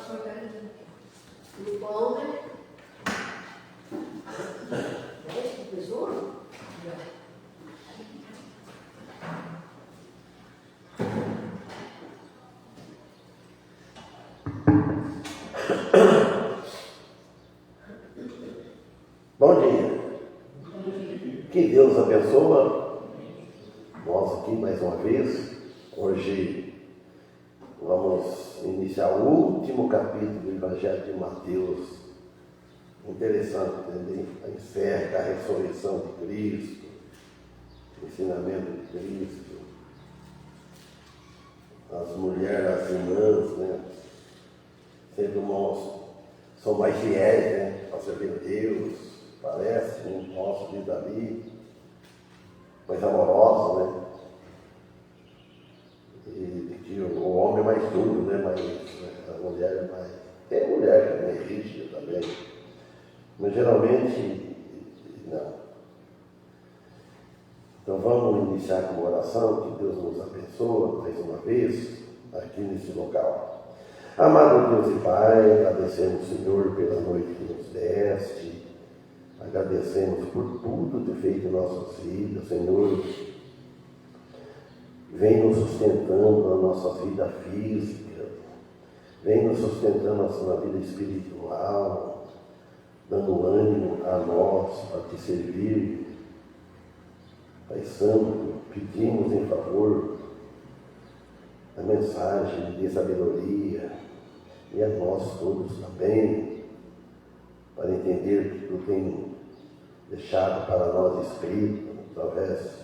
O pão, né? É, tesouro? Bom dia. Que Deus abençoe nós aqui mais uma vez. Hoje vamos iniciar o último capítulo do Evangelho de Mateus. Interessante, entender? Encerra a ressurreição de Cristo, o ensinamento de Cristo, as mulheres, as irmãs, né? Sempre são mais fiéis, né? Para servir a Deus, parece, né? Nossa vida ali, mais amorosa, né? E que o homem é mais duro, né? A mulher é mais. Tem mulher que é mais rígida também, mas geralmente não. Então vamos iniciar com uma oração, que Deus nos abençoe mais uma vez aqui nesse local. Amado Deus e Pai, agradecemos, Senhor, pela noite que nos deste, agradecemos por tudo ter feito em nossas vidas, Senhor. Vem nos sustentando a nossa vida física, vem nos sustentando a nossa vida espiritual, dando ânimo a nós para te servir. Pai Santo, pedimos em favor da mensagem de sabedoria e a nós todos também, para entender que tu tem deixado para nós escrito através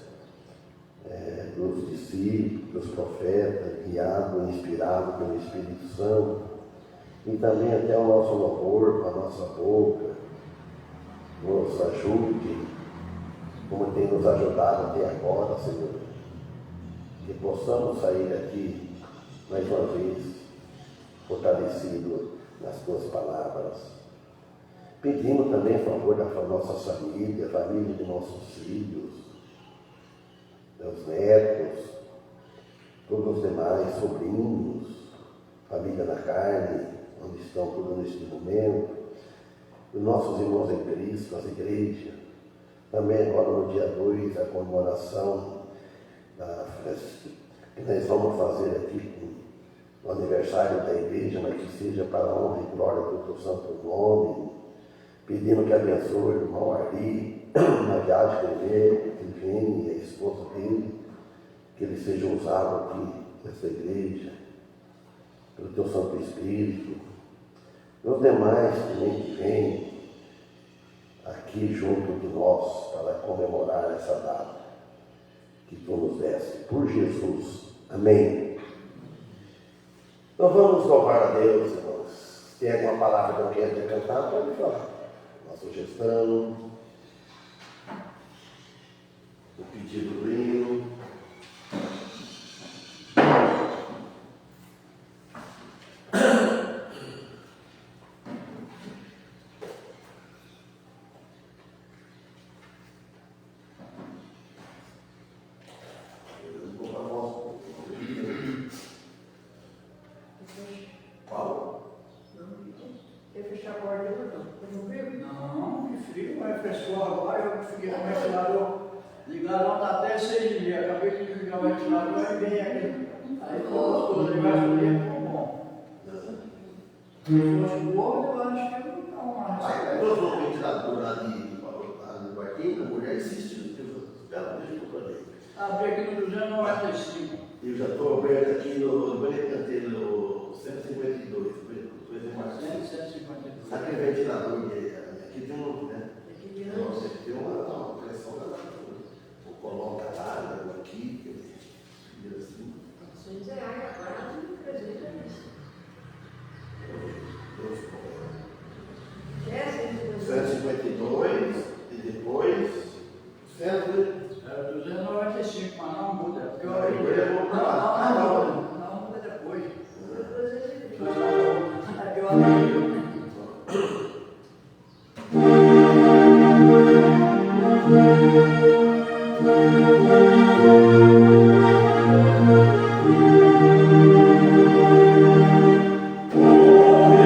dos discípulos, dos profetas, guiado e inspirado pelo Espírito Santo, e também até o nosso louvor, a nossa boca, nos ajude, como tem nos ajudado até agora, Senhor, que possamos sair daqui mais uma vez fortalecido nas tuas palavras. Pedimos também a favor da nossa família, a família de nossos filhos, meus netos, todos os demais sobrinhos, família da carne, onde estão todos neste momento, os nossos irmãos em Cristo, as igrejas. Também agora no dia 2, a comemoração da festa que nós vamos fazer aqui no aniversário da igreja, mas que seja para a honra e glória do teu santo nome, pedindo que abençoe o irmão Ari, na viagem que ele vem e a esposa dele, que ele seja usado aqui nessa igreja, pelo teu Santo Espírito, e os demais também que vêm aqui junto de nós para comemorar essa data que tu nos deste, por Jesus. Amém. Então vamos louvar a Deus, irmãos. Tem alguma palavra que alguém quer cantar? Pode falar. Uma sugestão, o pedido do hino. Abri aqui no 295. Eu já estou aberto aqui no 152. 152. Aquele ventilador aqui tem um, né? Você tem uma pressão da natura. Ou coloca água aqui, que ele assim. Agora não acredita nisso. 152 e depois 295, mas não muda. Porque eu não muda depois. Oh,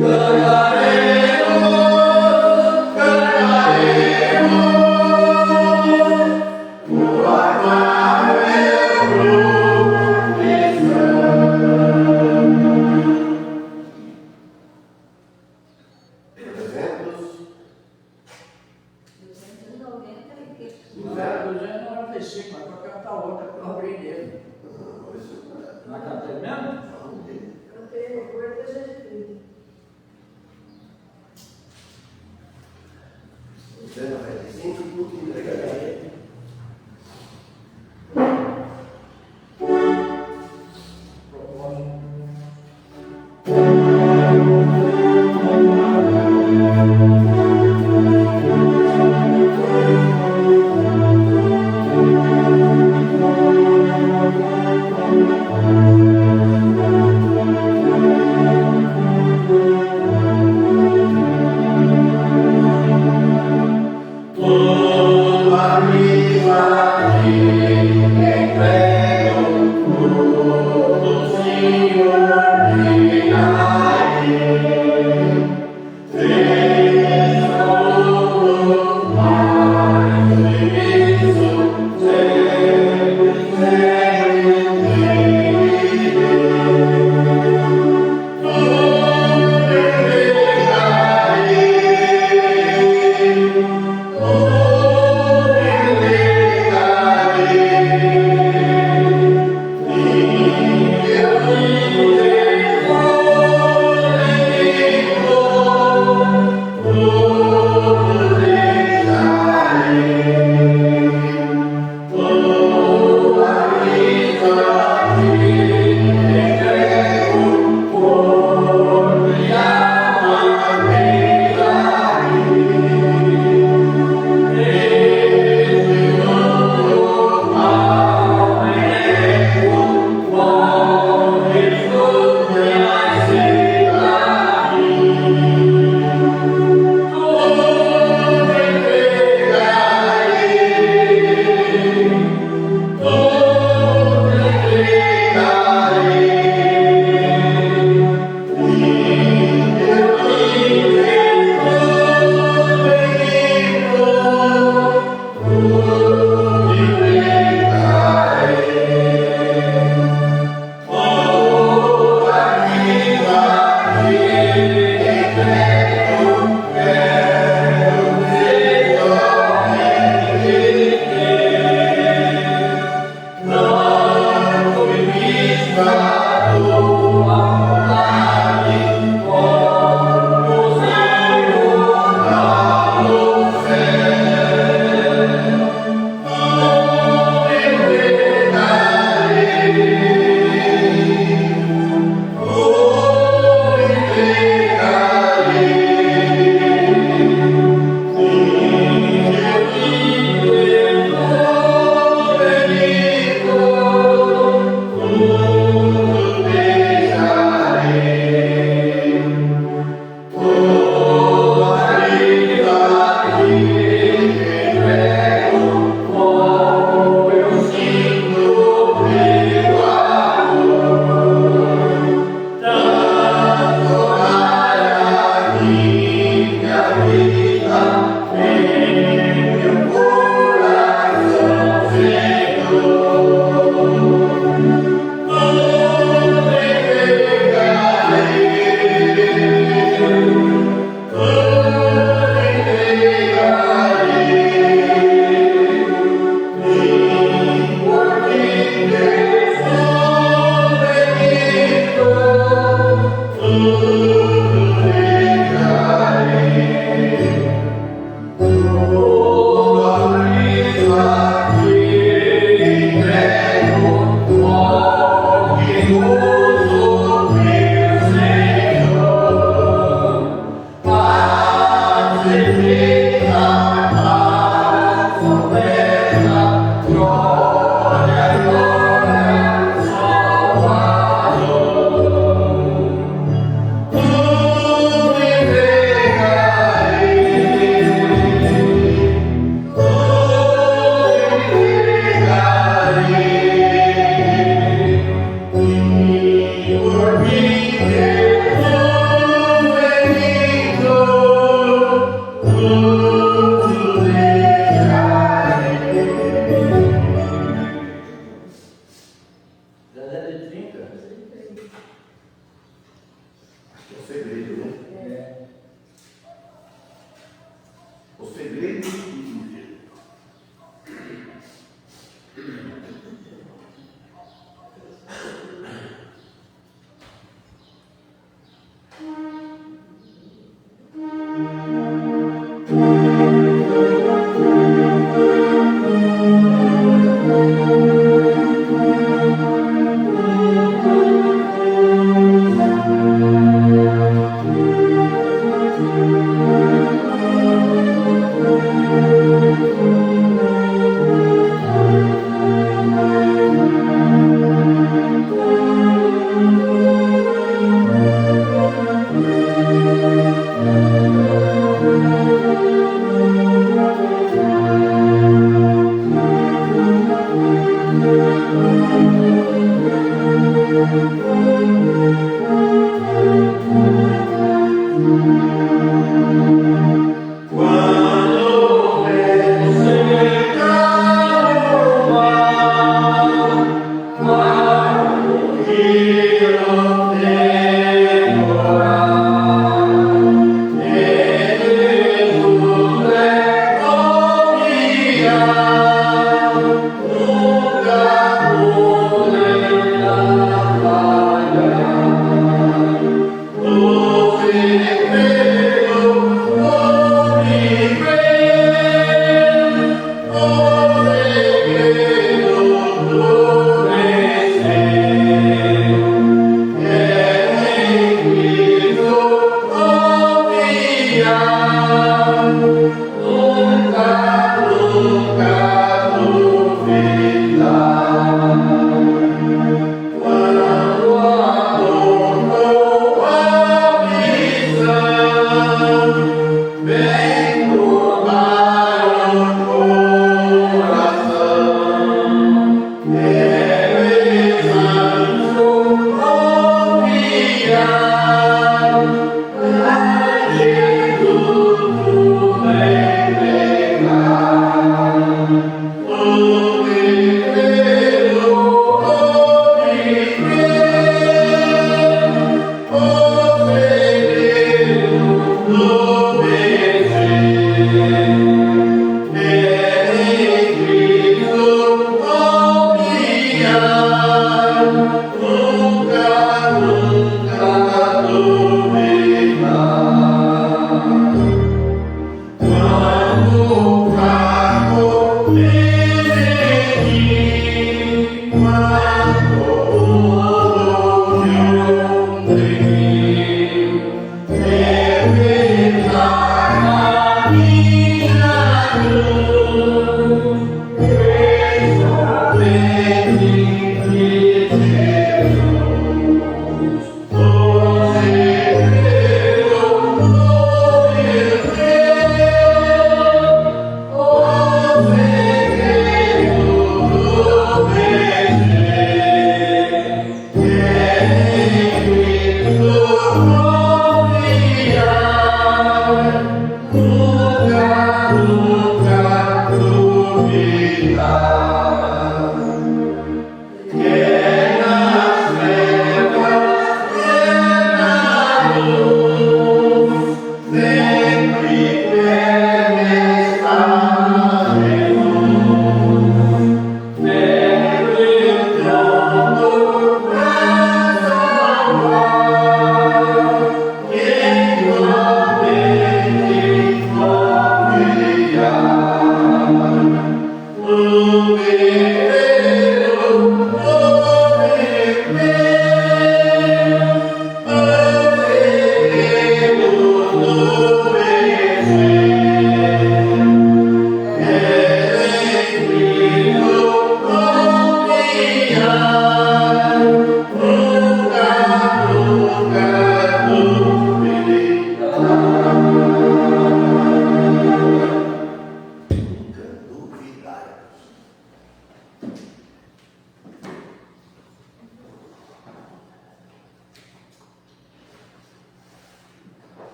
Não, 295, mas para cantar outra que eu abri dele. Vai cantar ele mesmo? Eu tenho uma coisa 330. segredo, né? É. O segredo do Filho. Quando a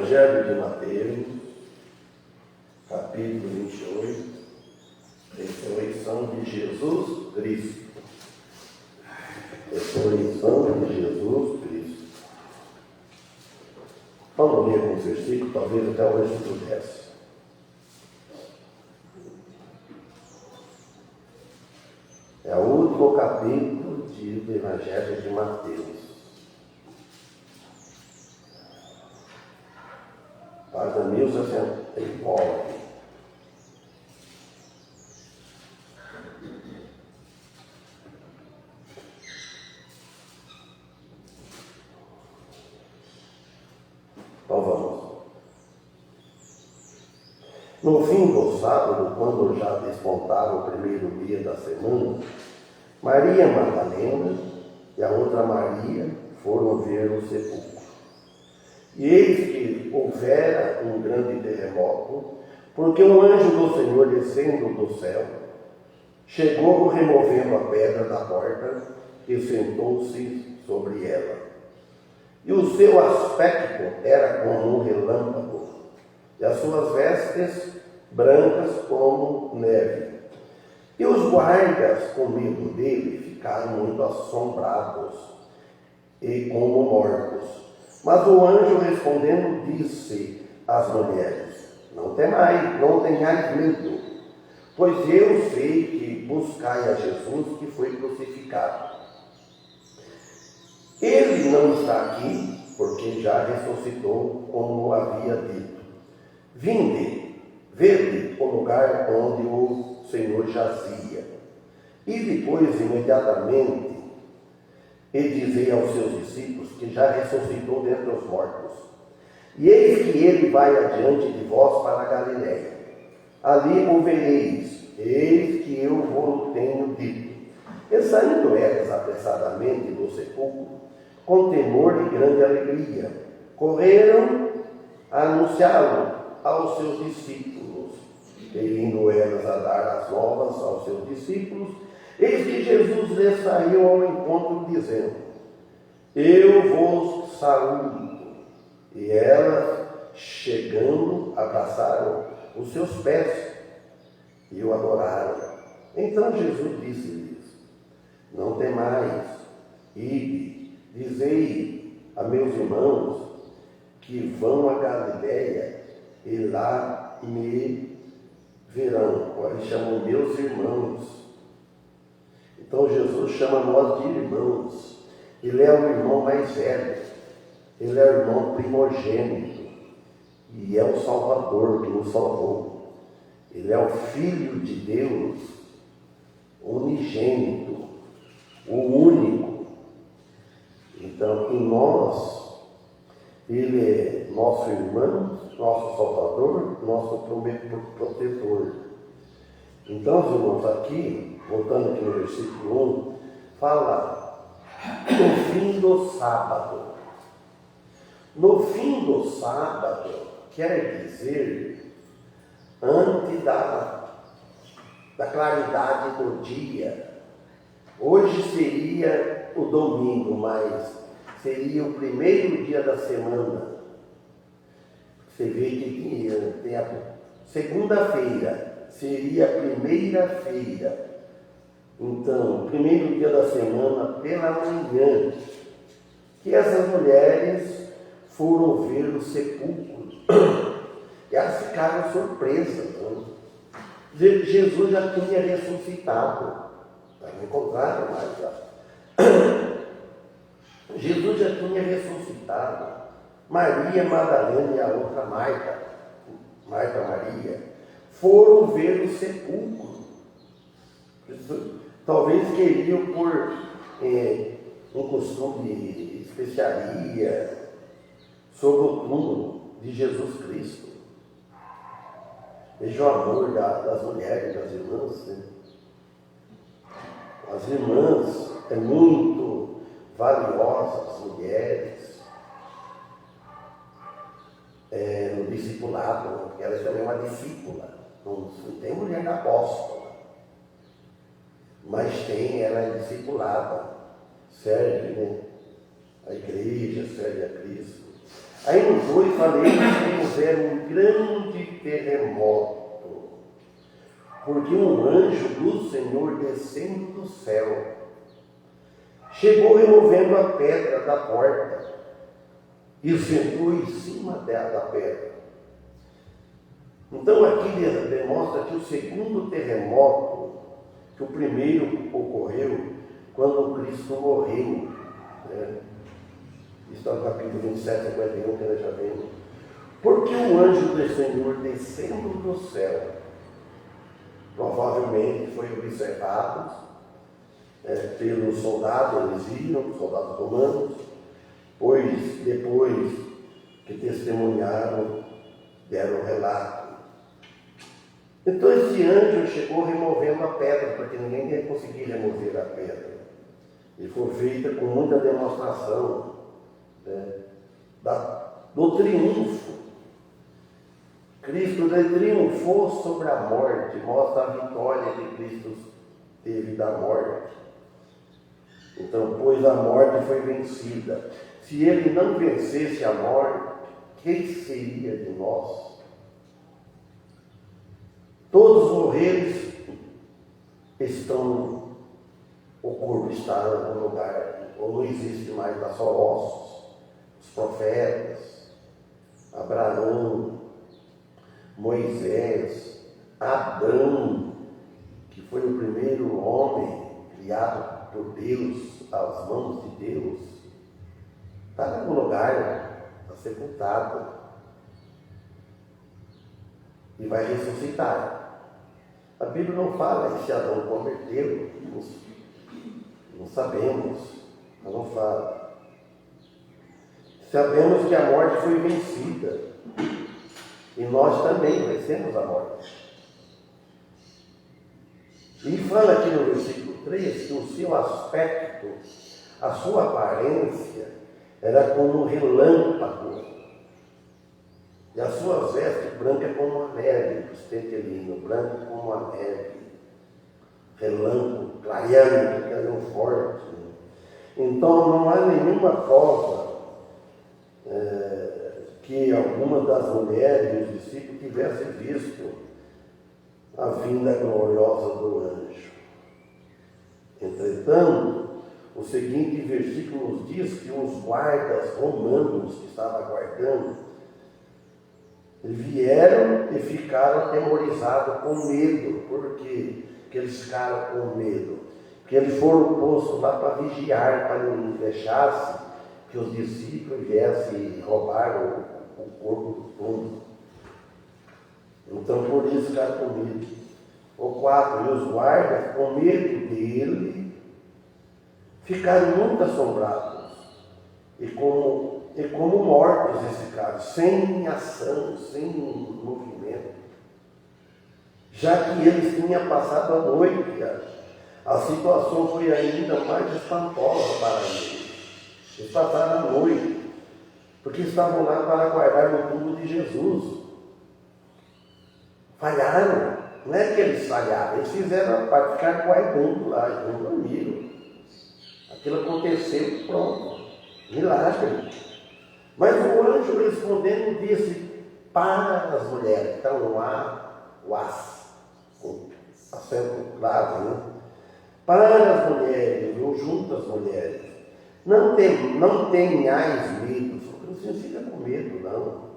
Evangelho de Mateus, capítulo 28, ressurreição de Jesus Cristo. Ressurreição de Jesus Cristo. Vamos ler alguns versículos, talvez até hoje se pudesse. É o último capítulo do Evangelho de Mateus. Página 1069. Então vamos. No fim do sábado, quando já despontava o primeiro dia da semana, Maria Madalena e a outra Maria foram ver o sepulcro. E eis que houvera um grande terremoto, porque um anjo do Senhor descendo do céu, chegou removendo a pedra da porta e sentou-se sobre ela. E o seu aspecto era como um relâmpago, e as suas vestes brancas como neve. E os guardas, com medo dele, ficaram muito assombrados e como mortos. Mas o anjo respondendo disse às mulheres: não temais, não tenhais medo, pois eu sei que buscai a Jesus que foi crucificado. Ele não está aqui, porque já ressuscitou, como havia dito. Vinde, vede o lugar onde o Senhor jazia. E depois, imediatamente, e dizei aos seus discípulos que já ressuscitou dentre os mortos. E eis que ele vai adiante de vós para a Galiléia. Ali o vereis, eis que eu vos tenho dito. E saindo elas apressadamente do sepulcro, com temor e grande alegria, correram a anunciá-lo aos seus discípulos. E indo elas a dar as novas aos seus discípulos, eis que Jesus lhes saiu ao encontro, dizendo: eu vos saúdo. E elas, chegando, abraçaram os seus pés e o adoraram. Então Jesus disse-lhes: não temais, ide, dizei a meus irmãos que vão a Galiléia e lá me verão. Ele chamou meus irmãos. Então Jesus chama nós de irmãos. Ele é o irmão mais velho. Ele é o irmão primogênito. E é o Salvador que nos salvou. Ele é o Filho de Deus, unigênito, o único. Então, em nós, ele é nosso irmão, nosso Salvador, nosso protetor. Então, irmãos, aqui, voltando aqui no versículo 1, fala no fim do sábado. No fim do sábado, quer dizer, antes da claridade do dia. Hoje seria o domingo, mas seria o primeiro dia da semana. Você vê que tem a segunda-feira, seria a primeira-feira. Então, o primeiro dia da semana, pela manhã, que essas mulheres foram ver o sepulcro. E elas ficaram surpresas. Né? Jesus já tinha ressuscitado. Não encontraram mais já. Jesus já tinha ressuscitado. Maria Madalena e a outra Marta Maria, foram ver o sepulcro. Talvez queriam por um costume de especiaria sobre o túmulo de Jesus Cristo. Veja o amor das mulheres, das irmãs. Né? As irmãs é muito valiosa, as mulheres, no discipulado, porque ela também é uma discípula. Não tem mulher apóstola, mas ela é discipulada, serve, né? A igreja, serve a Cristo. Aí no 2 falei que houveram um grande terremoto, porque um anjo do Senhor descendo do céu chegou removendo a pedra da porta e sentou em cima da pedra. Então aqui demonstra que o segundo terremoto, que o primeiro ocorreu quando Cristo morreu, né? Isso está no capítulo 27, 51, que nós já vimos. Porque o anjo do Senhor descendo do céu, provavelmente foi observado pelos soldados, eles viram, soldados romanos, pois depois que testemunharam, deram relato. Então esse anjo chegou removendo a pedra, porque ninguém ia conseguir remover a pedra. E foi feita com muita demonstração, né, do triunfo. Cristo triunfou sobre a morte, mostra a vitória que Cristo teve da morte. Então, pois a morte foi vencida. Se ele não vencesse a morte, quem seria de nós? Todos os morreres estão, o corpo está em algum lugar, ou não existe mais, está só ossos. Os profetas, Abraão, Moisés, Adão, que foi o primeiro homem criado por Deus, às mãos de Deus, está em algum lugar, está sepultado e vai ressuscitar. A Bíblia não fala se Adão converteu, não sabemos, ela não fala. Sabemos que a morte foi vencida e nós também vencemos a morte. E fala aqui no versículo 3 que o seu aspecto, a sua aparência, era como um relâmpago, e as suas vestes brancas como a neve, estentelino, branco como a neve, relâmpago, clareando, clareando forte. Então não há nenhuma prova que alguma das mulheres e os discípulos tivessem visto a vinda gloriosa do anjo. Entretanto, o seguinte versículo nos diz que os guardas romanos que estavam aguardando vieram e ficaram atemorizados com medo. Por quê? Que eles ficaram com medo? Porque eles foram postos lá para vigiar, para não deixasse que os discípulos viessem roubar o corpo do túmulo. Então, por isso ficaram com medo. O 4, e os guardas, com medo dele, ficaram muito assombrados e como mortos eles ficaram, sem ação, sem movimento, já que eles tinham passado a noite. A situação foi ainda mais espantosa para eles. Eles passaram a noite, porque estavam lá para aguardar no túmulo de Jesus. Falharam. Não é que eles falharam, eles fizeram para ficar guardando lá, eles não dormiram. Aquilo aconteceu, pronto. Milagre. Mas o anjo respondendo disse para as mulheres, então o as, com acento claro, né? Para as mulheres, ou junto às mulheres, não tenhais medo, não fica com medo, não.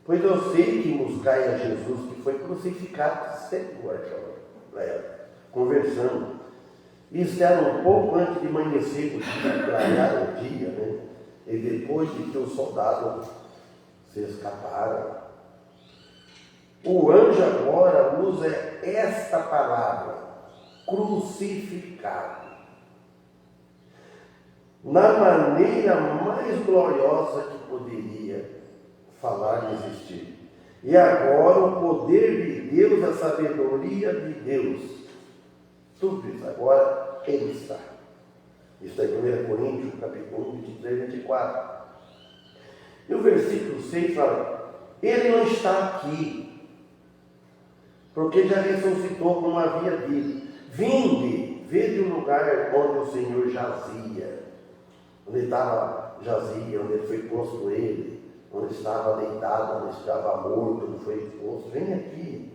Pois eu sei que buscai a Jesus, que foi crucificado, conversando. Isso era um pouco antes de amanhecer, clarear o dia, né? E depois de que os soldados se escaparam. O anjo agora usa esta palavra, crucificado, na maneira mais gloriosa que poderia falar e existir. E agora o poder de Deus, a sabedoria de Deus, tudo isso agora ele está. Isso está em 1 Coríntios, capítulo 1, 23 e 24. E o versículo 6 fala, ele não está aqui, porque já ressuscitou como havia dito. Vinde, vede o lugar onde o Senhor jazia, onde jazia, onde foi posto ele. onde estava deitado, onde estava morto, onde foi exposto. Vem aqui.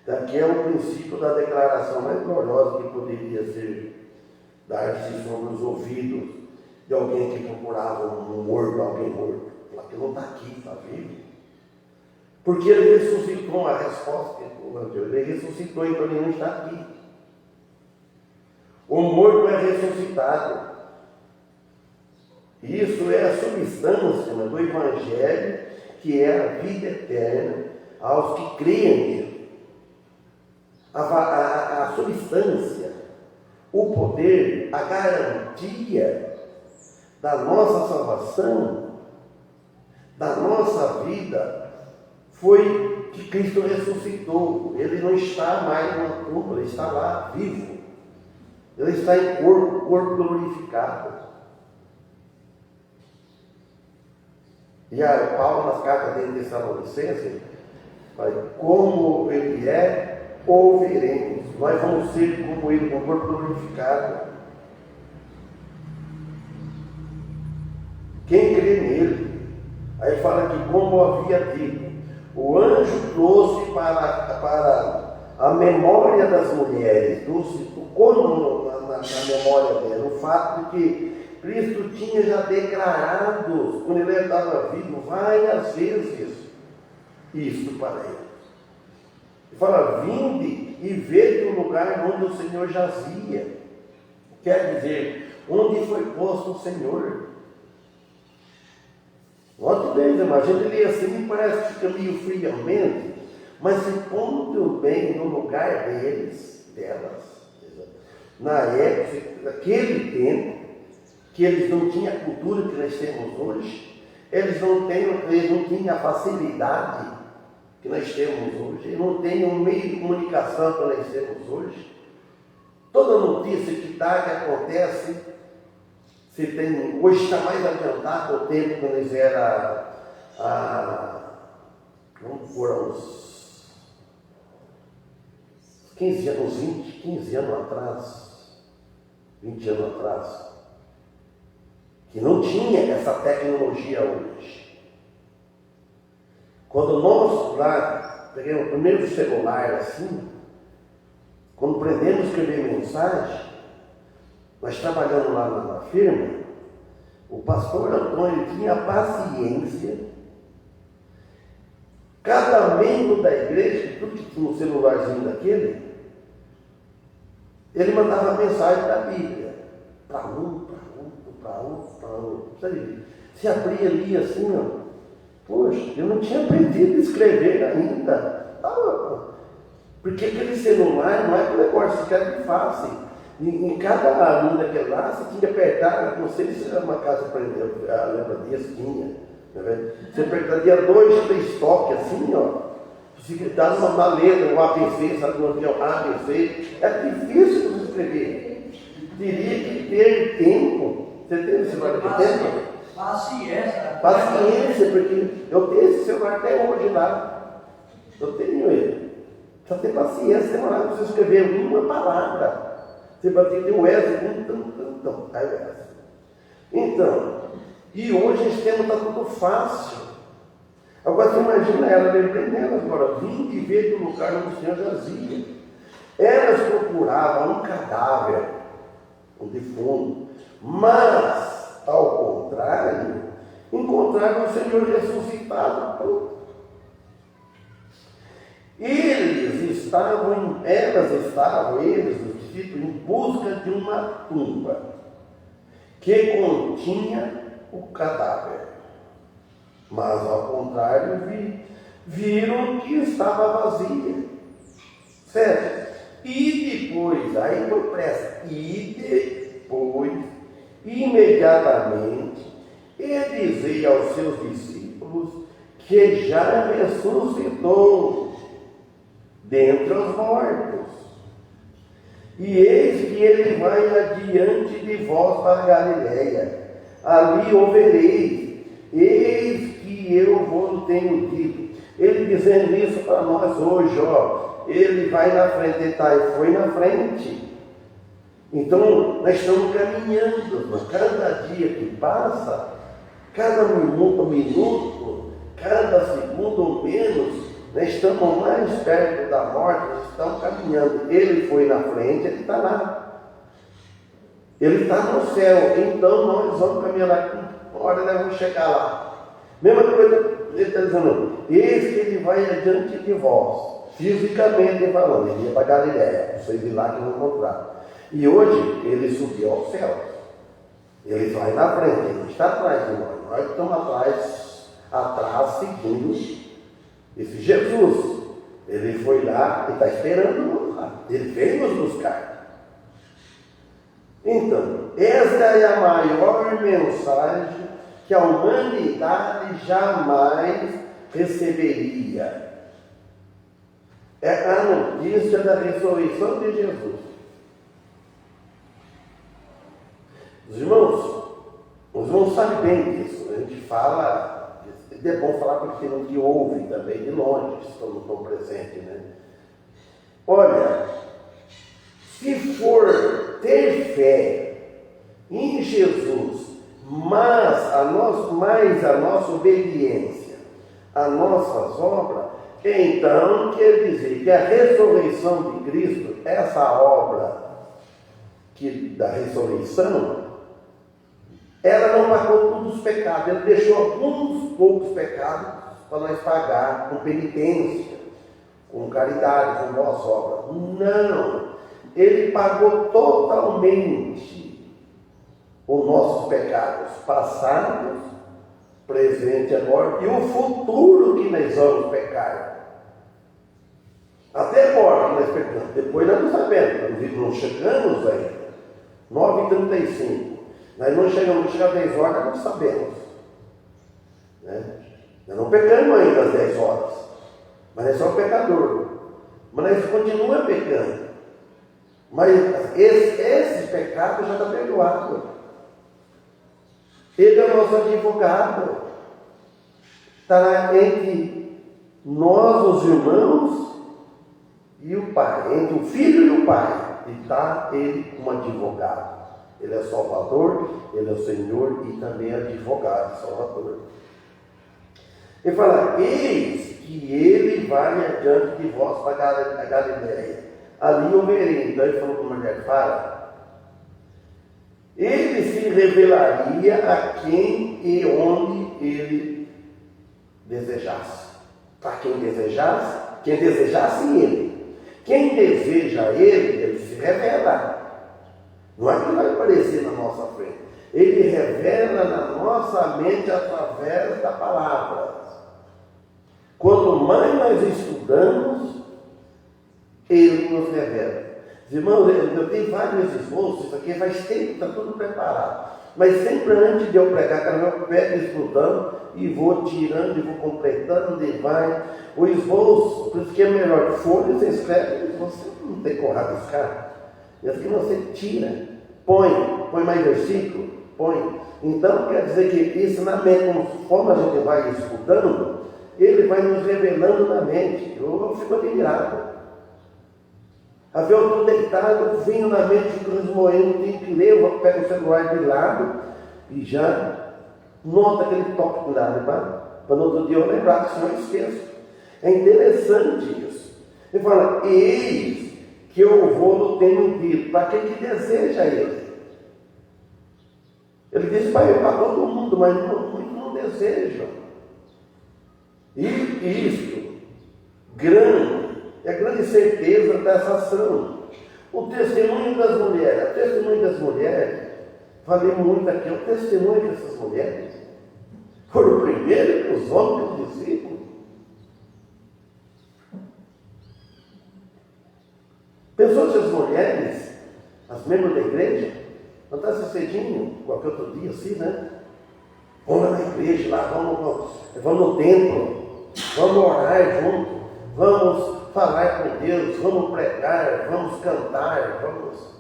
Daqui é o princípio da declaração mais gloriosa que poderia ser dar-se sobre os ouvidos de alguém que procurava um morto, alguém morto. Falar que não está aqui, está vivo. Porque ele ressuscitou, a resposta que ele ressuscitou, então ele não está aqui. O morto é ressuscitado. Isso é a substância do Evangelho, que é a vida eterna aos que creem nele. A substância, o poder, a garantia da nossa salvação, da nossa vida, foi que Cristo ressuscitou. Ele não está mais numa tumba, ele está lá, vivo. Ele está em corpo glorificado. E Paulo, nas cartas dele de Tessalonicenses, fala, como ele é, ou veremos. Nós vamos ser como ele, com o corpo glorificado. Quem crê nele? Aí fala que, como havia dito, o anjo trouxe para a memória das mulheres, como na memória dela, o fato de que Cristo tinha já declarado, quando ele estava vivo, várias vezes, isso para ele. Ele fala, vinde e vede o lugar onde o Senhor jazia. Quer dizer, onde foi posto o Senhor. Note bem, irmão, a gente lê assim e parece que fica meio friamente, mas se pondo bem no lugar delas. Na época, naquele tempo, que eles não tinham a cultura que nós temos hoje, eles não tinham a facilidade que nós temos hoje, eles não têm um meio de comunicação que nós temos hoje. Toda notícia que acontece, hoje está mais adiantado o tempo quando eles eram, vamos por uns 15 anos, 15 anos atrás, 20 anos atrás, que não tinha essa tecnologia hoje. Quando nós lá pegamos o primeiro celular assim, quando aprendemos a escrever mensagem, nós trabalhando lá na firma, o pastor Antônio tinha paciência. Cada membro da igreja, tudo que tinha um celularzinho daquele, ele mandava mensagem da Bíblia. Para um. Se abria ali assim, ó. Poxa, eu não tinha aprendido a escrever ainda. Porque aquele celular não é um negócio que era fácil. Em cada aluno daquele lá, você tinha que apertar, não sei se era uma casa, por exemplo, lembra disso, tinha. Você apertaria 2, 3 toques assim, ó. Você dava uma letra, um ABC, sabe onde é o ABC. É difícil você escrever. Teria que ter tempo. Você tem esse celular de tempo? Paciência, porque eu tenho esse celular até hoje lá. Eu tenho ele. Só tem paciência, demorar para você escrever uma palavra. Você vai ter que ter o S, aí o S. Então, e hoje esse tema está tudo fácil. Agora você imagina ela lembrando agora, vinde e ver do lugar onde o Senhor jazia. Elas procuravam um cadáver, um defunto, mas, ao contrário, encontraram o Senhor ressuscitado. Eles estavam, os discípulos, em busca de uma tumba que continha o cadáver. Mas, ao contrário, viram que estava vazia. Certo? E depois, aí não presta, imediatamente, ele dizia aos seus discípulos que já ressuscitou dentre os mortos. E eis que ele vai adiante de vós para Galiléia, ali o vereis, eis que eu vos tenho dito. Ele dizendo isso para nós hoje, ó, ele vai na frente, ele foi na frente. Então, nós estamos caminhando, cada dia que passa, cada minuto, cada segundo ou menos, estamos mais perto da morte, estamos caminhando. Ele foi na frente, ele está lá. Ele está no céu, então nós vamos caminhar lá. Uma hora nós vamos chegar lá. Mesma coisa, ele está dizendo, eis que ele vai adiante de vós, fisicamente falando, ele ia para Galiléia, vocês de lá que vão encontrar. E hoje ele subiu ao céu. Ele vai na frente, ele está atrás de nós. Nós estamos atrás, seguindo esse Jesus. Ele foi lá e está esperando lá. Ele veio nos buscar. Então, esta é a maior mensagem que a humanidade jamais receberia. É a notícia da ressurreição de Jesus. Os irmãos sabem bem disso. A gente fala, é bom falar para aquele que ouve também de longe, que estão presentes, né? Olha, se for ter fé em Jesus, mas a nossa obediência, as nossas obras, então quer dizer que a ressurreição de Cristo, essa obra da ressurreição, ela não pagou todos os pecados, ela deixou alguns poucos pecados para nós pagar com penitência, com caridade, com boas obras. Não, ele pagou totalmente os nossos pecados, passados, presente agora, e o futuro que nós vamos pecar. Até agora que nós pecamos, depois nós não sabemos, não chegamos ainda. 9h35. Nós não chegamos às 10 horas, nós não sabemos. Né? Nós não pecamos ainda às 10 horas. Mas nós somos pecadores. Mas nós continuamos pecando. Mas esse pecado já está perdoado. Ele é o nosso advogado. Está entre nós, os irmãos, e o Pai. Entre o Filho e o Pai. E está ele como advogado. Ele é Salvador, Ele é o Senhor e também é advogado, Salvador. Ele fala, eis que Ele vai adiante de vós para a Galiléia. Ali eu verei. Então ele falou para a mulher, fala. Ele se revelaria a quem e onde Ele desejasse. Para quem desejasse Ele. Quem deseja Ele se revela. Não é que ele vai aparecer na nossa frente. Ele revela na nossa mente através da palavra. Quanto mais nós estudamos, ele nos revela. Irmãos, eu tenho vários esboços, isso aqui faz tempo, está tudo preparado. Mas sempre antes de eu pregar, eu pego estudando e vou tirando, e vou completando, e vai. O esboço, por isso que é melhor, folha você escreve, você não tem como rabiscar. E assim você tira, põe mais versículo, põe. Então quer dizer que isso na mente, conforme a gente vai estudando, ele vai nos revelando na mente. Eu fico admirado. Às vezes eu estou deitado, venho na mente, fico resmoendo, tenho que ler, eu pego o celular de lado e já nota aquele toque de lado, para no outro dia eu lembrar, que senão eu esqueço. É interessante isso. Ele fala, eis que eu vou no tenho dito, para quem que deseja ele. Ele disse para todo mundo, mas muitos não desejam. E isto, é grande certeza dessa ação. O testemunho das mulheres, falei muito aqui, o testemunho dessas mulheres, foram primeiro que os homens dos discípulos. Pensou se as mulheres, as membros da igreja, levantassem cedinho, qualquer outro dia assim, né? Vamos lá na igreja, lá, vamos no templo, vamos orar junto, vamos falar com Deus, vamos pregar, vamos cantar, vamos.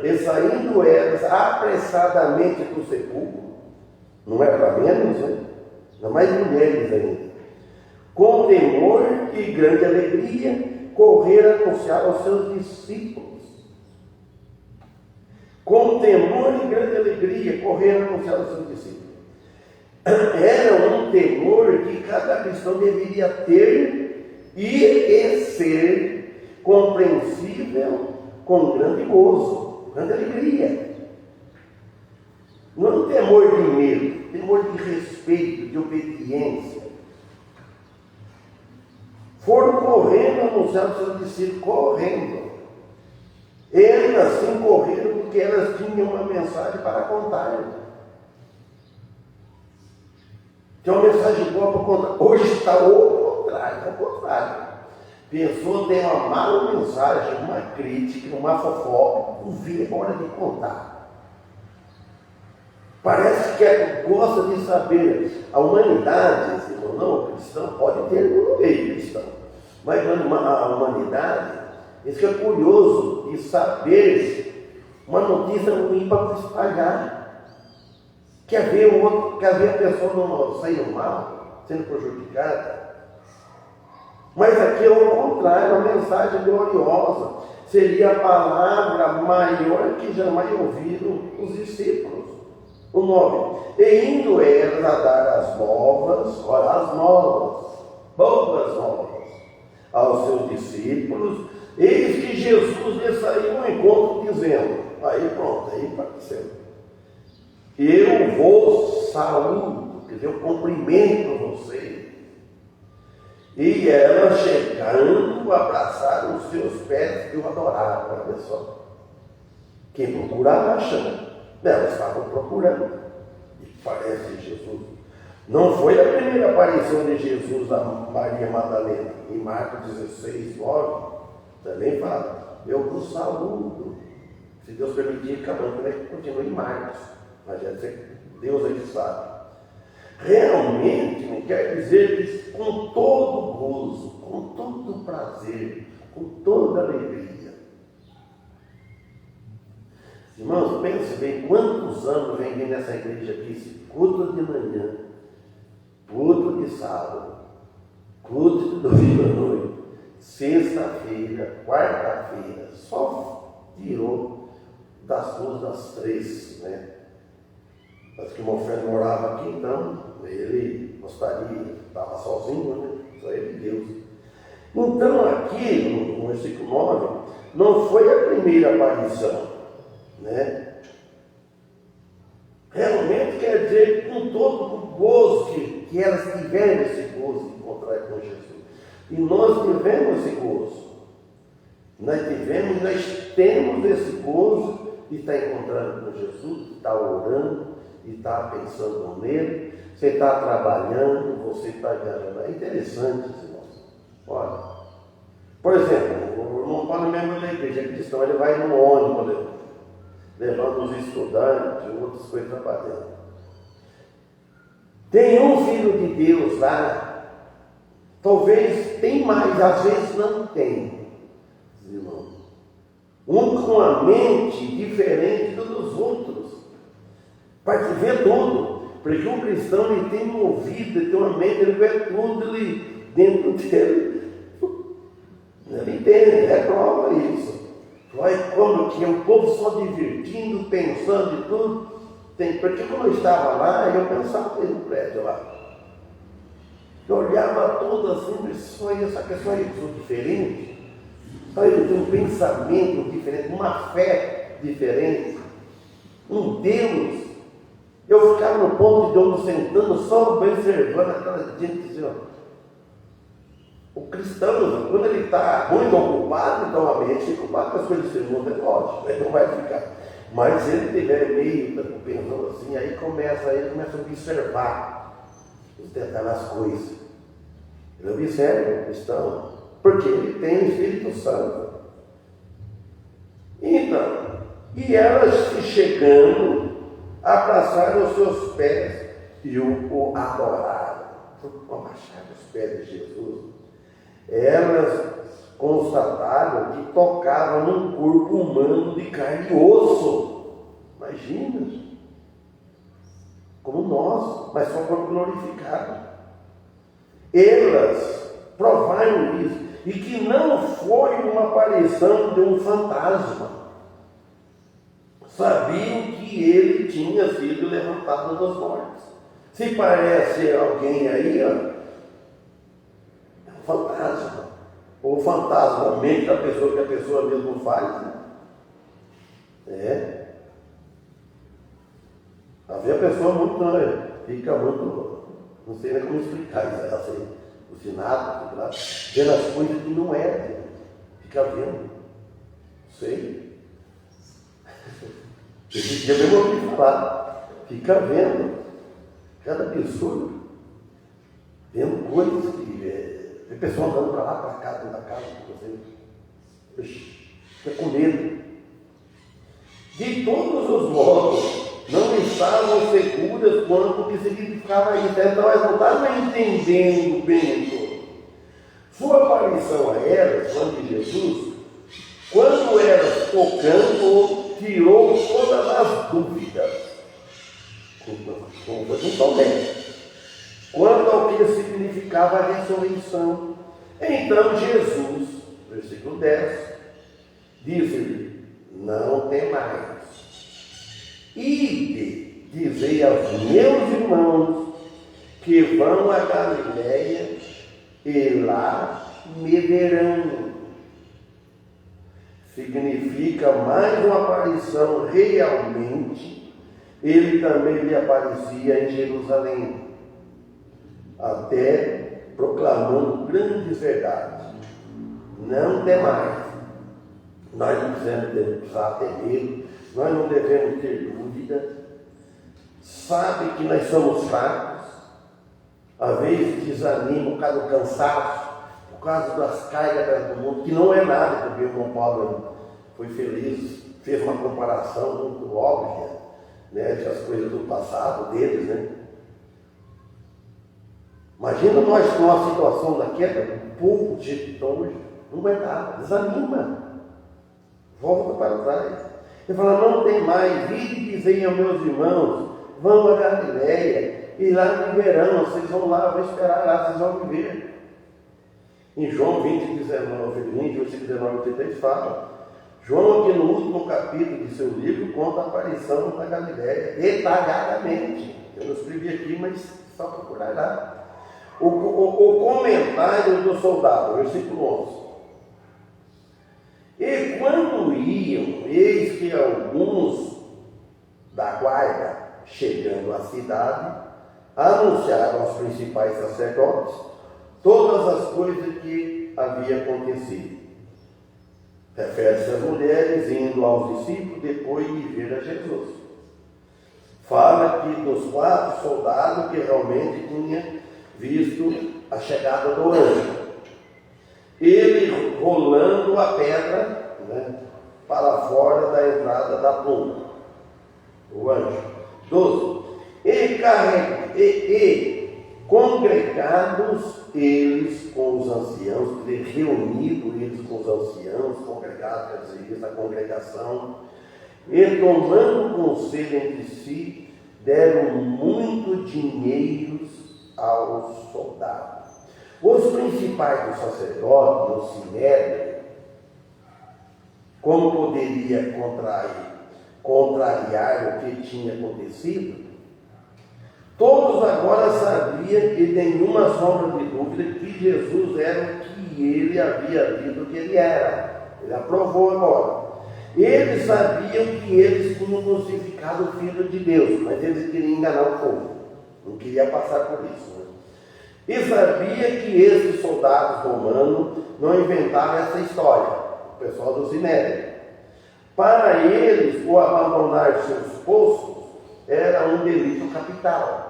E saindo elas apressadamente para o sepulcro, não é para menos, né? Ainda mais mulheres ainda. Com temor e grande alegria, correr a anunciar aos seus discípulos Com temor e grande alegria, correram a anunciar aos seus discípulos. Era um temor que cada cristão deveria ter e ser compreensível com grande gozo, grande alegria. Não é um temor de medo, temor de respeito, de obediência. Foram correndo a anunciar aos seus discípulos, correndo. Elas sim correram porque elas tinham uma mensagem para contar. Tinha uma mensagem boa para contar. Hoje está o contrário. Pessoa tem uma má mensagem, uma crítica, uma fofoca, não vê a hora de contar. Parece que gosta de saber. A humanidade, não, o cristão pode ter no meio cristão, mas a humanidade, isso é curioso de saber uma notícia ruim para espalhar. Quer ver a pessoa não saindo mal, sendo prejudicada. Mas aqui é o contrário, a mensagem gloriosa. Seria a palavra maior que jamais ouviram os discípulos. O 9. E indo elas a dar as novas, boas novas, aos seus discípulos, eis que Jesus lhe saiu ao encontro, dizendo, aí pronto, aí apareceu. Eu vos saúdo, quer dizer, eu cumprimento vocês. E elas chegando, abraçaram os seus pés e o adoraram. Olha só. Quem procura acha. Elas estavam procurando. E parece Jesus. Não foi a primeira aparição de Jesus a Maria Madalena. Em Marcos 16, 9, também fala, eu vos saúdo. Se Deus permitir, acabando, vai continuar em Marcos. Mas Deus é que sabe. Realmente não quer dizer que com todo gozo, com todo prazer, com toda alegria. Irmãos, pense bem, quantos anos vem nessa igreja aqui, esse culto de manhã, culto de sábado, culto de domingo à noite, sexta-feira, quarta-feira, só tirou das ruas das 3, né? Mas que o Mofé morava aqui, então, ele gostaria, estava sozinho, né? Só ele e Deus. Então, aqui, no versículo 9, não foi a primeira aparição, né? Realmente quer dizer com todo o gozo que elas tiveram esse gozo de encontrar com Jesus. E nós tivemos esse gozo. Nós temos esse gozo de estar encontrando com Jesus, de estar orando, e está pensando nele, você está trabalhando, você está viajando. É interessante, irmãos. Olha, por exemplo, o irmão Paulo mesmo da igreja cristã, ele vai no ônibus, levando os estudantes e outras coisas trabalhando. Tem um filho de Deus lá, talvez tem mais, às vezes não tem, irmãos. Um com a mente diferente dos outros. Para ver tudo, porque um cristão ele tem um ouvido, ele tem uma mente, ele vê tudo ali dentro dele. Ele entende, é prova isso. Olha como que é o povo só divertindo, pensando e tudo. Porque quando eu estava lá, eu pensava no prédio lá. Eu olhava tudo assim, só essa pessoa é diferente. Só ele tem um pensamento diferente, uma fé diferente, um Deus. Eu ficava no ponto de ônibus sentando, só observando aquela gente assim, ó. O cristão, quando ele está muito ocupado, então a mente fica ocupada com as coisas do mundo, é lógico, ele não vai ficar. Mas se ele estiver meio pensando assim, aí ele começa a observar os detalhes das coisas. Ele observa o cristão, porque ele tem o Espírito Santo. Então, e elas chegando, abraçaram os seus pés e o adoraram. Abaixaram os pés de Jesus. Elas constataram que tocavam num corpo humano de carne e osso. Imagina, como nós, mas só corpo glorificado. Elas provaram isso, e que não foi uma aparição de um fantasma. sabiam que ele tinha sido levantado dos mortos. Se parece alguém aí, ó, é um fantasma. Ou fantasma, mente da pessoa que a pessoa mesmo faz, né? Havia pessoa muito, fica muito, não sei nem como explicar isso, assim, alucinado, vendo as coisas que não é, fica vendo, não sei. Esse dia mesmo eu ouvi falar, fica vendo, cada absurdo, vendo coisas que a pessoa andando para lá, para cá, dentro da casa, você fica com medo. De todos os modos, não estavam seguras quanto o que significava isso. Então elas não estavam entendendo bem tudo. Sua aparição a elas, falando de Jesus, quando elas tocando, tirou todas as dúvidas. Como foi com Tomé. Quanto ao que significava a ressurreição. Então Jesus, versículo 10, disse-lhe: não temais. Ide, dizei aos meus irmãos que vão a Galiléia e lá me verão. Significa mais uma aparição realmente. Ele também lhe aparecia em Jerusalém, até proclamando grandes verdades. Não temais. Nós não precisamos ter medo, nós não devemos ter dúvida. Sabe que nós somos fracos, às vezes desanima por causa do cansaço, por causa das cargas do mundo, que não é nada, porque o irmão Paulo foi feliz, fez uma comparação muito óbvia, né, das coisas do passado deles, né? Imagina nós com uma situação daquela, um pouco de jeito que estão hoje, não vai dar, desanima. Volta para trás. Ele fala: não tem mais, vide e dizei aos meus irmãos, vão a Galiléia, e lá me verão, vocês vão lá, vão esperar lá, vocês vão me ver. Em João 20, versículo 19 e 33 fala, João aqui no último capítulo de seu livro conta a aparição na Galiléia, detalhadamente. Eu não escrevi aqui, mas só procurar lá. O comentário do soldado, versículo 11. E quando iam, eis que alguns da guarda, chegando à cidade, anunciaram aos principais sacerdotes todas as coisas que havia acontecido. Refere-se às mulheres indo aos discípulos depois de ver a Jesus. Fala aqui dos 4 soldados que realmente tinham visto a chegada do anjo. Ele rolando a pedra, né, para fora da entrada da tumba. O anjo. 12. E congregados eles com os anciãos, reunidos eles com os anciãos, congregados, quer dizer, essa congregação, e tomando conselho entre si, deram muito dinheiro aos soldados. Os principais dos sacerdotes, o Sinédrio, como poderia contrariar o que tinha acontecido, todos agora sabiam que nenhuma sombra de dúvida que Jesus era o que ele havia dito que ele era. Ele aprovou agora. Eles sabiam que eles tinham crucificado o Filho de Deus, mas eles queriam enganar o povo. Não queria passar por isso, né? E sabia que esses soldados romanos não inventaram essa história, o pessoal do Sinédrio. Para eles, o abandonar seus postos era um delito capital.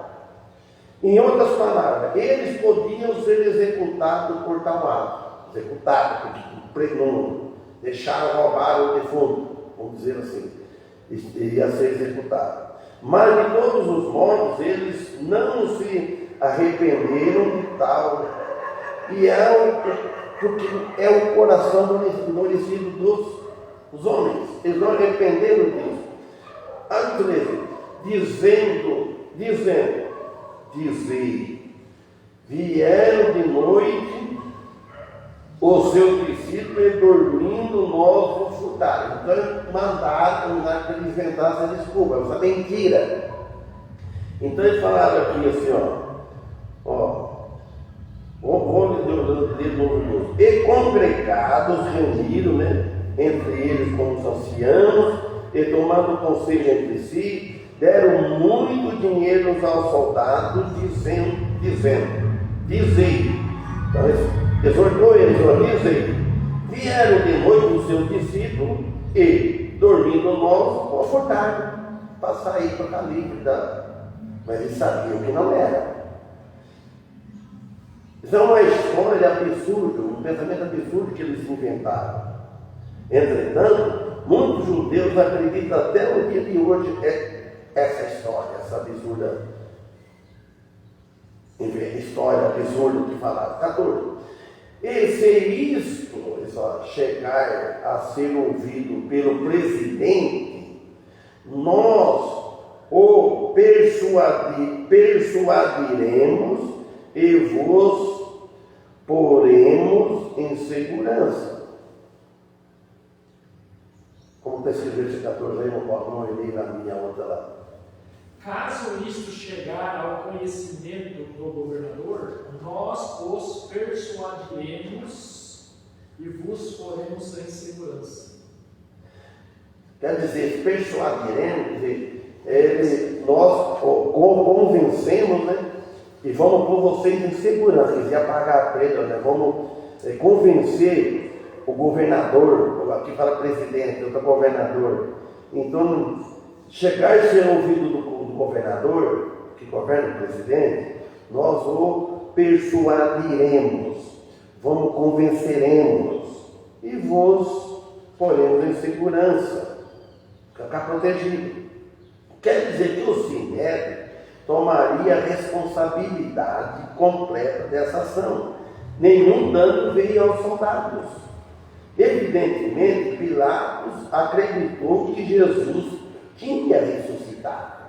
Em outras palavras, eles podiam ser executados por tal ato. Executados, não deixaram roubar o defunto, vamos dizer assim. Iria ser executado. Mas de todos os modos, eles não se arrependeram de tal. E porque é o coração endurecido dos homens. Eles não arrependeram disso. A 13, dizei, vieram de noite os seus discípulos e dormindo nós vos consultaram. Então mandaram que eles inventassem a desculpa, essa mentira. Então eles falaram aqui assim, vou ler de novo. E congregados reuniram, entre eles com os anciãos, e tomando conselho entre si, deram muito dinheiro aos soldados, dizei. Então exortou eles, dizei. Vieram de noite os seus discípulos e, dormindo nós, confortaram para sair para ficar livre mas eles sabiam que não era. Isso é uma história absurda, um pensamento absurdo que eles inventaram. Entretanto, muitos judeus acreditam até o dia de hoje essa história, essa absurda história absurda que falaram. 14. E se isto chegar a ser ouvido pelo presidente, nós o persuadiremos e vos poremos em segurança. Como está escrito esse 14 aí, não olhei na minha outra lá. Caso isto chegar ao conhecimento do governador, nós os persuadiremos e vos poremos em segurança. Quer dizer, persuadiremos, nós convencemos, e vamos pôr vocês em segurança. Eles iam pagar a pedra, vamos convencer o governador, aqui fala presidente, outro governador. Então, chegar a ser ouvido do governador, que governa o presidente, nós o persuadiremos, vamos convenceremos e vos poremos em segurança, ficar protegido. Quer dizer que o Sinédrio tomaria a responsabilidade completa dessa ação. Nenhum dano veio aos soldados. Evidentemente, Pilatos acreditou que Jesus tinha ressuscitado.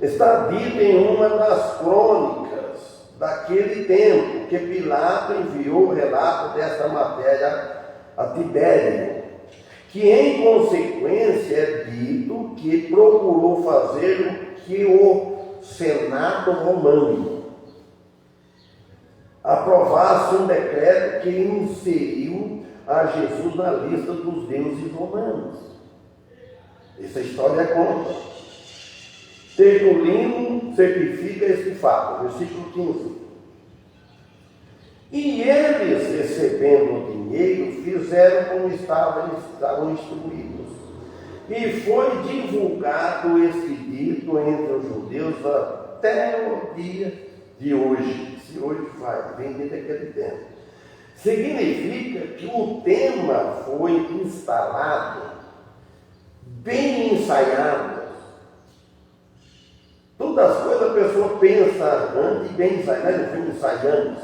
Está dito em uma das crônicas daquele tempo que Pilato enviou o relato desta matéria a Tibério, que em consequência é dito que procurou fazer o que o Senado romano aprovasse um decreto que inseriu a Jesus na lista dos deuses romanos. Essa história conta. Tertulino certifica este fato, versículo 15. E eles, recebendo o dinheiro, fizeram como estavam instruídos. E foi divulgado esse dito entre os judeus até o dia de hoje. Se hoje vem desde aquele tempo. Significa que o tema foi instalado, bem ensaiado. Todas as coisas a pessoa pensa antes e bem ensaiado. Nós fomos ensaiando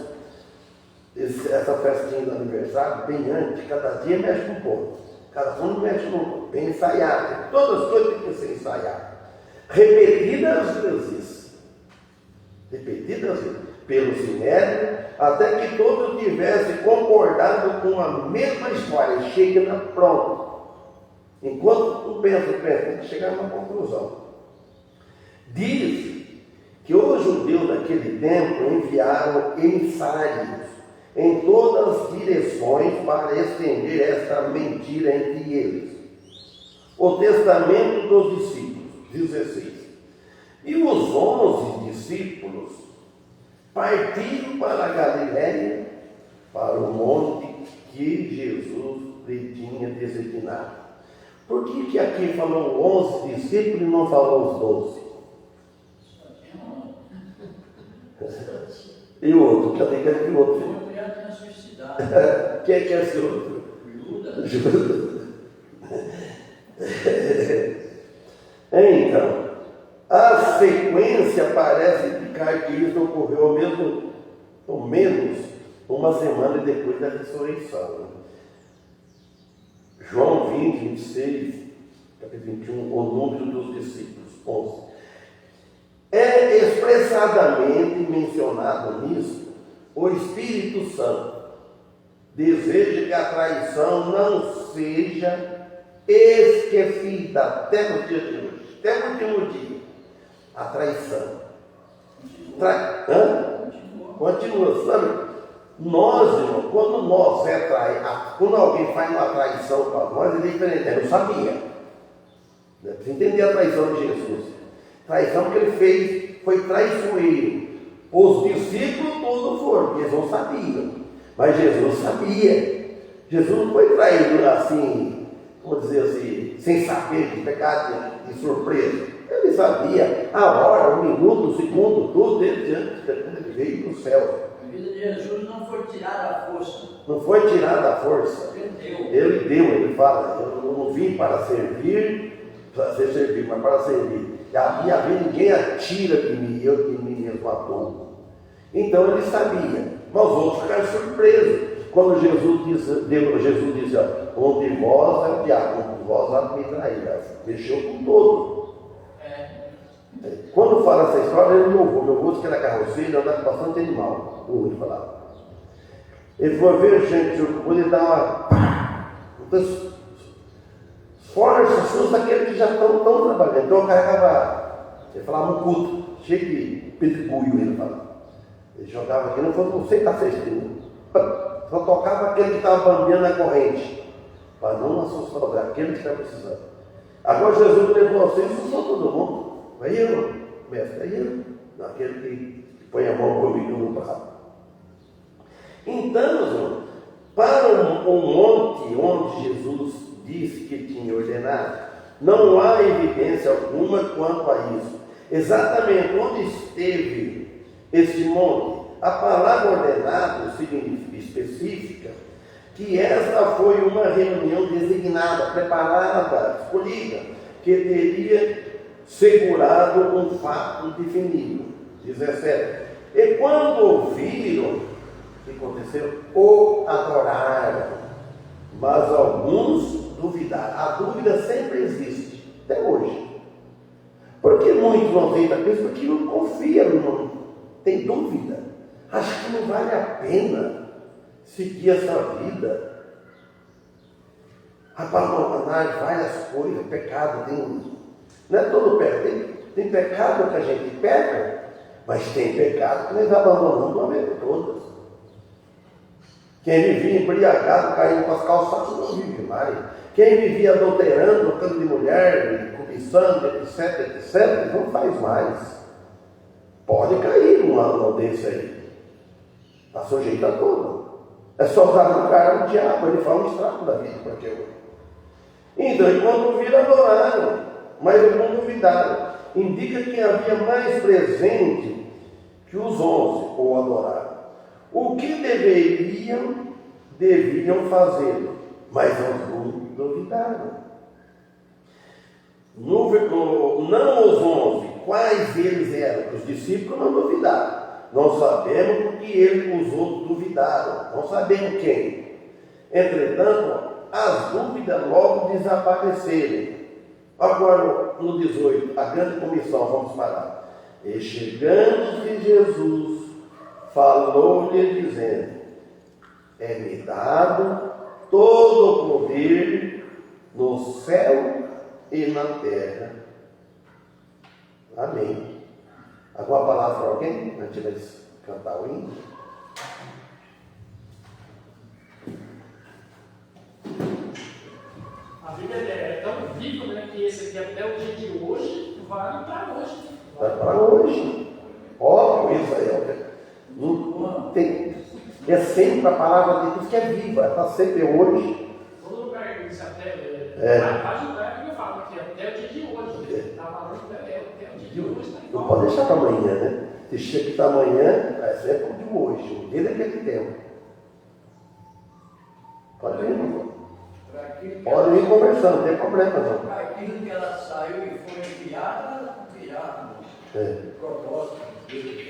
essa festinha do aniversário bem antes, cada dia mexe com um pouco. Cada um mexe com um pouco, bem ensaiado. Todas as coisas têm que ser ensaiadas. Repetidas vezes. Pelo Sinédrio, até que todos tivessem concordado com a mesma história. Chega pronto. Enquanto tu pensa, tem que chegar a uma conclusão. Diz que os judeus daquele tempo enviaram emissários em todas as direções para estender esta mentira entre eles. O testamento dos discípulos, 16. E os 11 discípulos partiram para a Galiléia, para o monte que Jesus lhe tinha designado. Por que aqui falou 11 discípulos e não falou os 12? E o outro? Também quer que o outro? Quem quer ser outro? Judas. Então, a sequência parece indicar que isso ocorreu ao menos uma semana depois da ressurreição. João 20, 26, capítulo 21, o número dos discípulos, 11. É expressadamente mencionado nisso o Espírito Santo. deseja que a traição não seja esquecida até no dia de hoje, até no último dia. A traição. Continua, sabe? Nós, irmão, quando nós quando alguém faz uma traição para nós, ele é diferente. Eu não sabia. Você entender a traição de Jesus. Traição que ele fez foi traiçoeiro. Os discípulos todos foram, porque eles não sabiam. Mas Jesus sabia. Jesus não foi traído assim, vamos dizer assim, sem saber, de pecado, de surpresa. Ele sabia a hora, o minuto, o segundo, tudo, ele veio para o céu. A vida de Jesus não foi tirada à força. Não foi tirada à força. Ele deu. Ele fala, eu não vim para servir, mas para servir. E a minha vida ninguém atira de mim, eu de mim mesmo matou. Então ele sabia, mas os outros ficaram surpresos. Quando Jesus disse, onde vós é o diabo, onde vós há de me trair. Mexeu com todo. Quando fala essa história, ele louvou. Meu gosto que era carroceiro, andava com bastante animal. O outro falava. Ele foi ver, gente, eu podia dar uma força suas daqueles que já estão trabalhando. Então eu carregava, ele falava um culto, cheio de pedregulho, ele falava. Ele jogava aqui, não sei se está assistindo. Só tocava aquele que estava bambeando a corrente, para não assustar aquele que está precisando. Agora Jesus levou vocês, assustou todo mundo. Aí eu, mestre, aí eu, aquele que põe a mão comigo no braço. Então, para um monte onde Jesus disse que tinha ordenado, não há evidência alguma quanto a isso. Exatamente onde esteve este monte, a palavra ordenado específica que essa foi uma reunião designada, preparada, escolhida, que teria segurado um fato definido. 17. E quando ouviram, o que aconteceu? O adoraram, mas alguns duvidaram. A dúvida sempre existe, até hoje. Porque muitos não aceitam a Cristo porque não confiam, não tem dúvida. Acho que não vale a pena seguir essa vida. Abandonar várias coisas, pecado, não é todo pecado. Tem pecado que a gente peca, mas tem pecado que nós abandonamos uma vez por todas. Quem vivia embriagado, caindo com as calçadas, não vive mais. Quem vivia adulterando, trocando de mulher, cobiçando, etc, não faz mais. Pode cair num ano desse aí. Está sujeito a tudo. É só usar no cara o diabo, ele faz um estrago da vida para eu. Então, quando viram, adoraram, mas não duvidaram. Indica que havia mais presente que os 11, ou adoraram. O que deviam fazer, mas não duvidaram. Não os 11, quais eles eram? Os discípulos não duvidaram. Não sabemos porque os outros duvidaram. Não sabemos quem. Entretanto, as dúvidas logo desapareceram. Agora, no 18, a grande comissão, vamos parar. E chegando-se Jesus, falou-lhe dizendo: é-me dado todo o poder no céu e na terra. Amém. Alguma palavra para alguém? Antes de cantar o hino? A Bíblia é tão viva, né, que esse aqui até o dia de hoje vale para hoje. Vale para hoje. Óbvio, isso aí. Não tem. É sempre a palavra de Deus que é viva, está sempre hoje. Todo lugar que diz até. Vários lugares que eu falo aqui, até o dia de hoje. Está falando até o dia de hoje. Não pode deixar para amanhã, né? Se chega que está amanhã, vai ser o de hoje, o dia daquele tempo. Pode ir, pode ir conversando, não tem problema não. Para aquilo que ela saiu e foi enviada, virada. Propósito de Deus,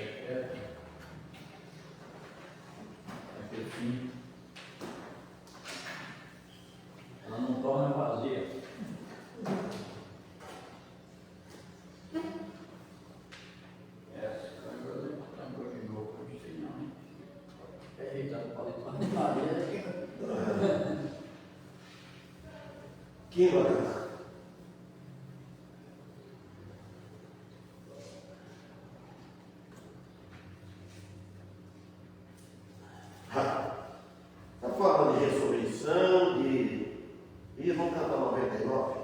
aquele fim. Ela não torna vazia. Eita, pode tornar vazia. Quem vai cantar? Está falando de ressurreição, e vamos cantar 99.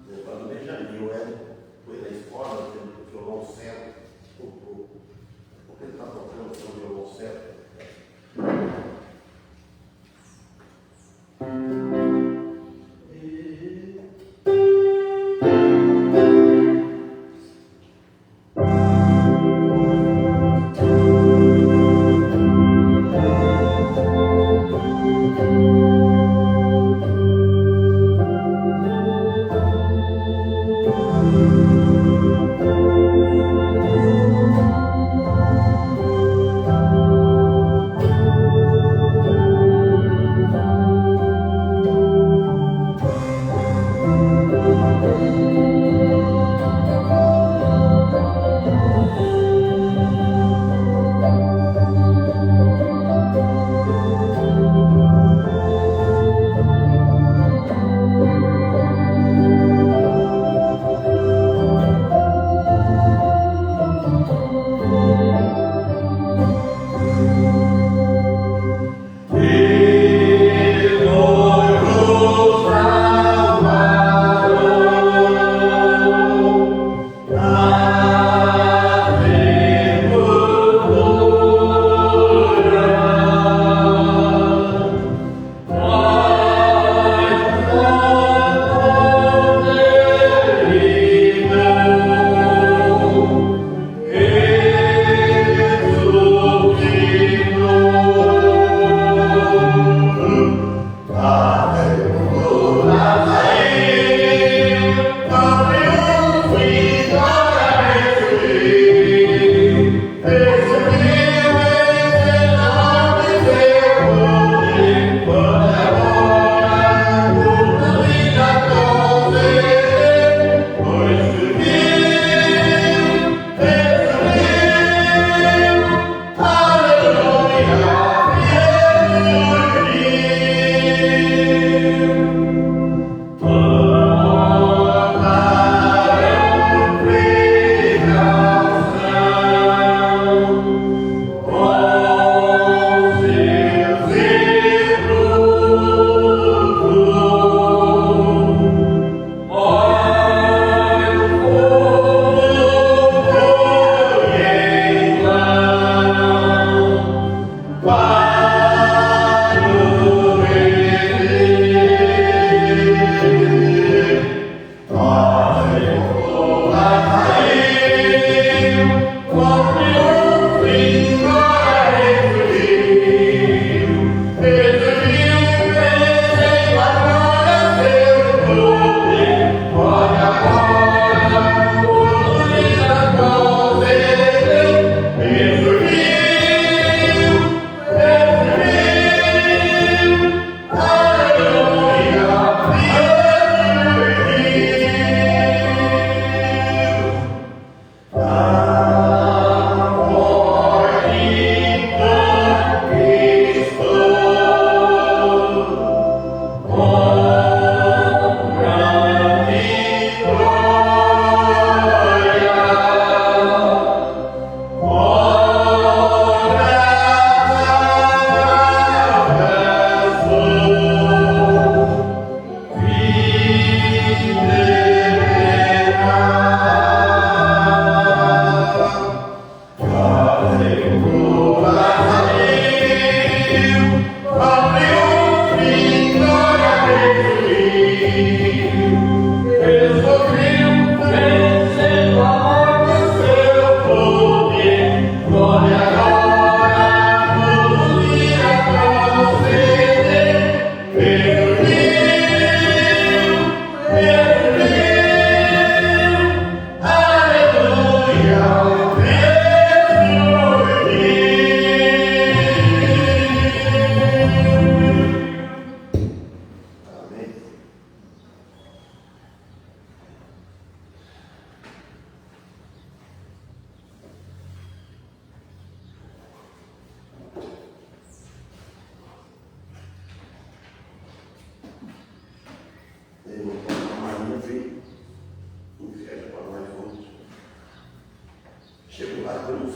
Lembrando do Benjamin, foi na escola, teve o violoncelo, porque ele está tocando o seu violoncelo.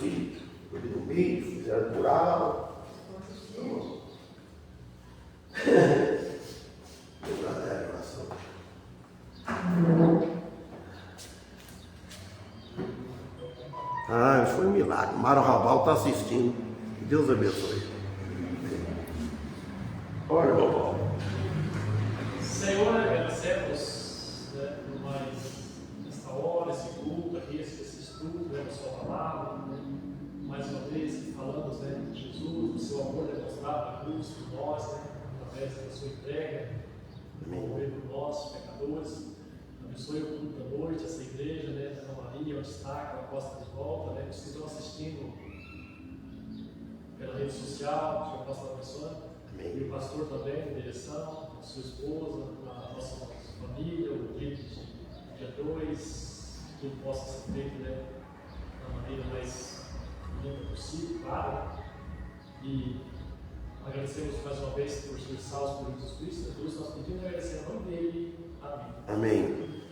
filhos. Proibiram o bicho, fizeram mural. Quantos filhos? Lembrar da relação. Ah, foi um milagre. Mário Raval está assistindo. Deus abençoe. Olha, vovó. Senhor, agradecemos, né, por mais esta hora, esse culto aqui, esse estudo, né, da sua palavra, né, mais uma vez falamos, né, de Jesus, do seu amor demonstrado na cruz por nós, né, através da sua entrega, morrer por nós, pecadores. Abençoe o culto da noite, essa igreja, né, da Ana Maria, onde está, que ela possa de volta, né, os que estão assistindo pela rede social, que o Senhor possa abençoar. E o pastor também, na direção, a sua esposa, a nossa família, o dia 2, que tudo possa ser feito, né, da maneira mais limpa possível, claro. E agradecemos mais uma vez por ser salvos por Jesus Cristo. Deus, nós pedimos e agradecemos em nome dele. Amém. Amém.